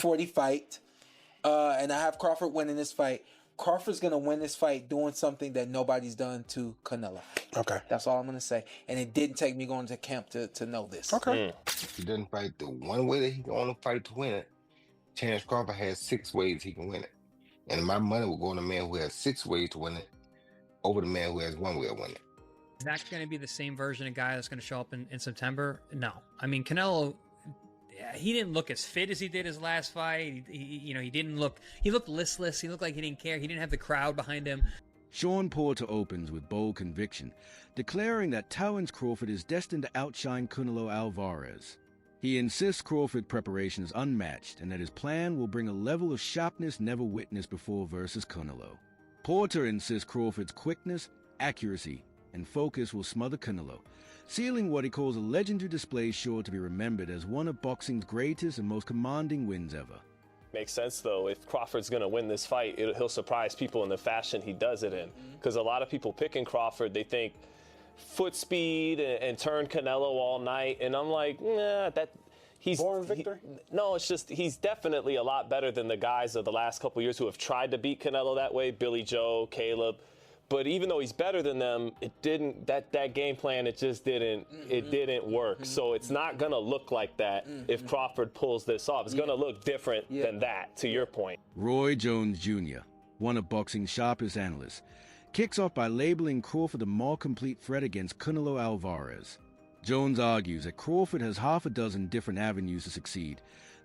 40 fight, and I have Crawford winning this fight. Crawford's going to win this fight doing something that nobody's done to Canelo. Okay. That's all I'm going to say. And it didn't take me going to camp to know this. Okay. If he doesn't fight the one way that he can only fight to win it, Terence Crawford has 6 ways he can win it. And my money will go on the man who has 6 ways to win it over the man who has 1 way to win it. Is that going to be the same version of guy that's going to show up in September? No. I mean, Canelo, he didn't look as fit as he did his last fight. He looked listless. He looked like he didn't care. He didn't have the crowd behind him. Shawn Porter opens with bold conviction, declaring that Terence Crawford is destined to outshine Canelo Alvarez. He insists Crawford's preparation is unmatched and that his plan will bring a level of sharpness never witnessed before versus Canelo. Porter insists Crawford's quickness, accuracy, and focus will smother Canelo, sealing what he calls a legendary display sure to be remembered as one of boxing's greatest and most commanding wins ever. Makes sense, though. If Crawford's going to win this fight, he'll surprise people in the fashion he does it in. Because a lot of people picking Crawford, they think foot speed and turn Canelo all night. And I'm like, nah, he's born victory? No, it's just he's definitely a lot better than the guys of the last couple years who have tried to beat Canelo that way, Billy Joe, Caleb. But even though he's better than them, it didn't that game plan. It just didn't. It didn't work. So it's not gonna look like that if Crawford pulls this off. It's gonna look different than that. To your point, Roy Jones Jr., one of boxing's sharpest analysts, kicks off by labeling Crawford a more complete threat against Canelo Alvarez. Jones argues that Crawford has half a dozen different avenues to succeed,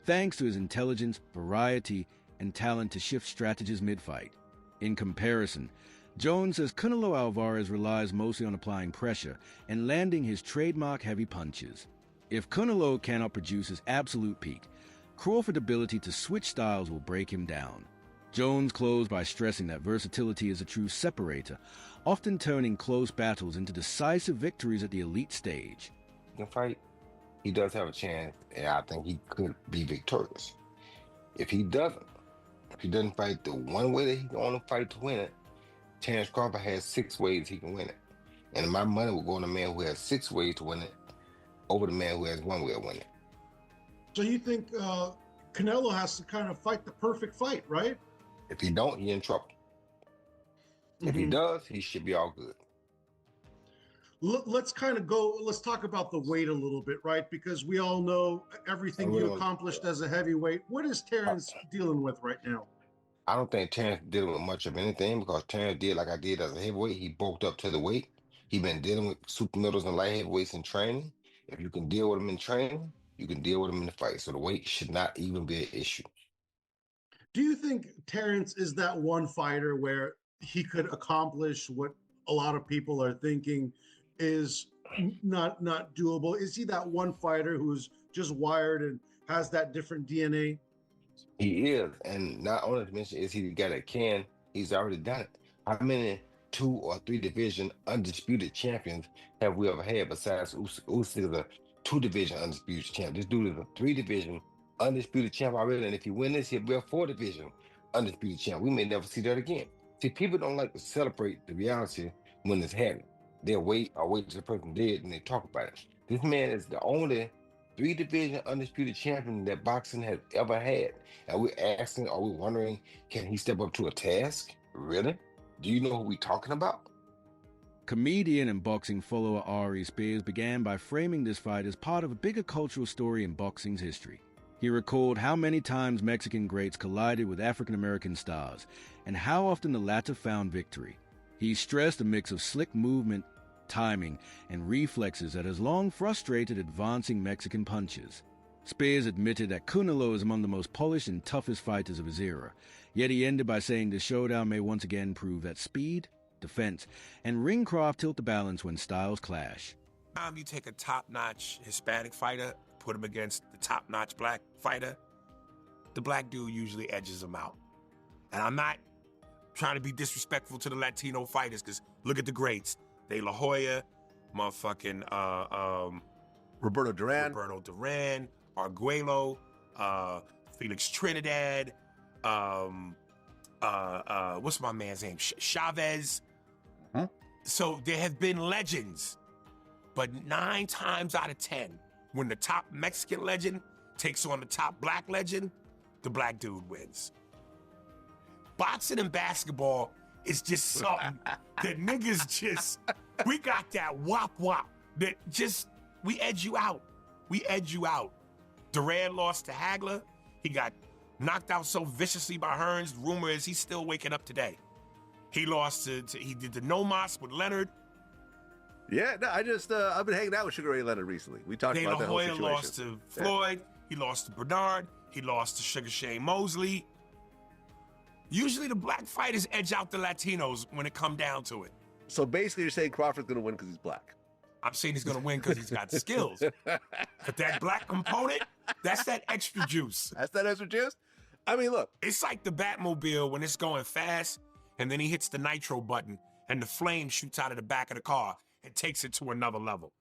thanks to his intelligence, variety, and talent to shift strategies mid-fight. In comparison, Jones says Canelo Alvarez relies mostly on applying pressure and landing his trademark heavy punches. If Canelo cannot produce his absolute peak, Crawford's ability to switch styles will break him down. Jones closed by stressing that versatility is a true separator, often turning close battles into decisive victories at the elite stage. In fight, he does have a chance, and I think he could be victorious. If he doesn't fight the one way that he can only fight to win it, Terence Crawford has 6 ways he can win it. And my money will go on the man who has 6 ways to win it over the man who has 1 way to win it. So you think Canelo has to kind of fight the perfect fight, right? If he don't, he's in trouble. If he does, he should be all good. Let's talk about the weight a little bit, right? Because we all know everything you accomplished as a heavyweight. What is Terence dealing with right now? I don't think Terence dealing with much of anything because Terence did like I did as a heavyweight. He bulked up to the weight. He been dealing with super middles and light heavyweights in training. If you can deal with them in training, you can deal with them in the fight. So the weight should not even be an issue. Do you think Terence is that one fighter where he could accomplish what a lot of people are thinking is not doable? Is he that one fighter who's just wired and has that different DNA? He is, and not only to mention is he the guy that can, he's already done it. How many 2 or 3 division undisputed champions have we ever had besides Usyk is a 2 division undisputed champ? This dude is a 3 division undisputed champ already, and if he win this, he'll be a 4 division undisputed champ. We may never see that again. See, people don't like to celebrate the reality when it's happening. They'll wait till the person dead and they talk about it. This man is the only 3 division undisputed champion that boxing has ever had. And are we wondering, can he step up to a task? Really? Do you know who we're talking about? Comedian and boxing follower Aries Spears began by framing this fight as part of a bigger cultural story in boxing's history. He recalled how many times Mexican greats collided with African-American stars and how often the latter found victory. He stressed a mix of slick movement, timing, and reflexes that has long frustrated advancing Mexican punchers. Spears admitted that Canelo is among the most polished and toughest fighters of his era, yet he ended by saying the showdown may once again prove that speed, defense, and ringcraft tilt the balance when styles clash. You take a top-notch Hispanic fighter, put him against the top-notch black fighter, the black dude usually edges him out. And I'm not trying to be disrespectful to the Latino fighters, because look at the greats. De La Hoya, motherfucking Roberto Duran, Arguello, Felix Trinidad, what's my man's name? Chavez. Huh? So there have been legends, but 9 times out of 10, when the top Mexican legend takes on the top black legend, the black dude wins. Boxing and basketball is just something that niggas just, we got that wop wop that just, we edge you out. We edge you out. Duran lost to Hagler. He got knocked out so viciously by Hearns. The rumor is he's still waking up today. He lost he did the no mas with Leonard. Yeah, no, I've been hanging out with Sugar Ray Leonard recently. We talked about that whole De La situation. Hoya lost to Floyd. He lost to Bernard. He lost to Sugar Shane Mosley. Usually the black fighters edge out the Latinos when it come down to it. So basically you're saying Crawford's going to win because he's black. I'm saying he's going to win because he's got the skills. But that black component, that's that extra juice. That's that extra juice? I mean, look. It's like the Batmobile when it's going fast, and then he hits the nitro button, and the flame shoots out of the back of the car and takes it to another level.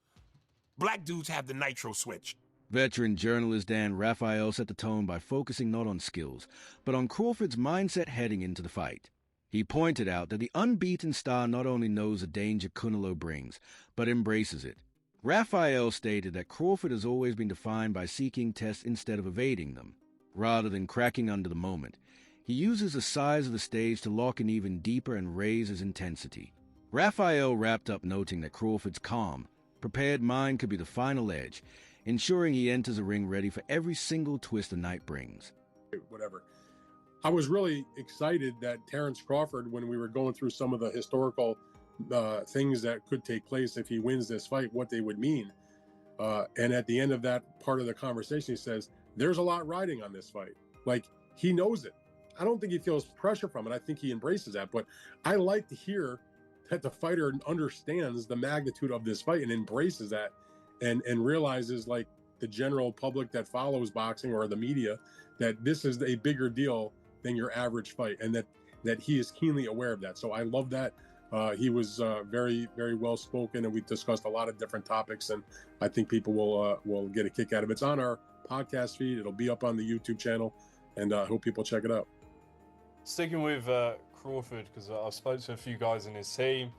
Black dudes have the nitro switch. Veteran journalist Dan Raphael set the tone by focusing not on skills, but on Crawford's mindset heading into the fight. He pointed out that the unbeaten star not only knows the danger Canelo brings, but embraces it. Raphael stated that Crawford has always been defined by seeking tests instead of evading them, rather than cracking under the moment. He uses the size of the stage to lock in even deeper and raise his intensity. Raphael wrapped up noting that Crawford's calm, prepared mind could be the final edge, ensuring he enters the ring ready for every single twist the night brings. Whatever. I was really excited that Terence Crawford, when we were going through some of the historical things that could take place if he wins this fight, what they would mean. And at the end of that part of the conversation, he says, there's a lot riding on this fight. Like, he knows it. I don't think he feels pressure from it. I think he embraces that. But I like to hear that the fighter understands the magnitude of this fight and embraces that and realizes, like the general public that follows boxing or the media, that this is a bigger deal than your average fight, and that he is keenly aware of that. So I love that. He was very, very well spoken, and we discussed a lot of different topics, and I think people will get a kick out of it. It's on our podcast feed. It'll be up on the YouTube channel, and I hope people check it out. Sticking with Crawford, because I've spoken to a few guys in his team,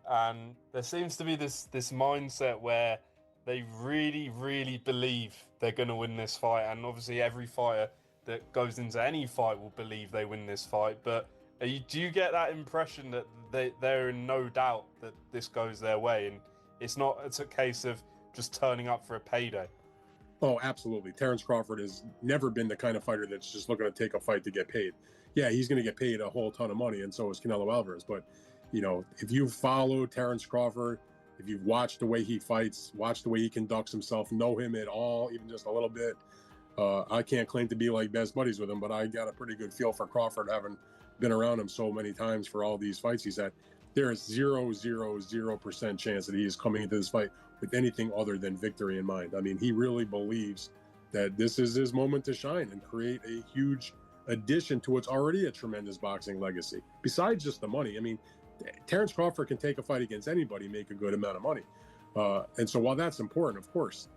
and there seems to be this mindset where they really, really believe they're going to win this fight, and obviously every fighter that goes into any fight will believe they win this fight. But do you get that impression that they're in no doubt that this goes their way, and it's a case of just turning up for a payday? Oh, absolutely. Terence Crawford has never been the kind of fighter that's just looking to take a fight to get paid. Yeah, he's going to get paid a whole ton of money, and so is Canelo Alvarez. But, if you follow Terence Crawford, if you've watched the way he fights, watched the way he conducts himself, know him at all, even just a little bit, I can't claim to be like best buddies with him, but I got a pretty good feel for Crawford, having been around him so many times for all these fights he's had. There is 0.000% chance that he is coming into this fight with anything other than victory in mind. I mean, he really believes that this is his moment to shine and create a huge addition to what's already a tremendous boxing legacy. Besides just the money, I mean, Terence Crawford can take a fight against anybody, make a good amount of money. And so while that's important, of course,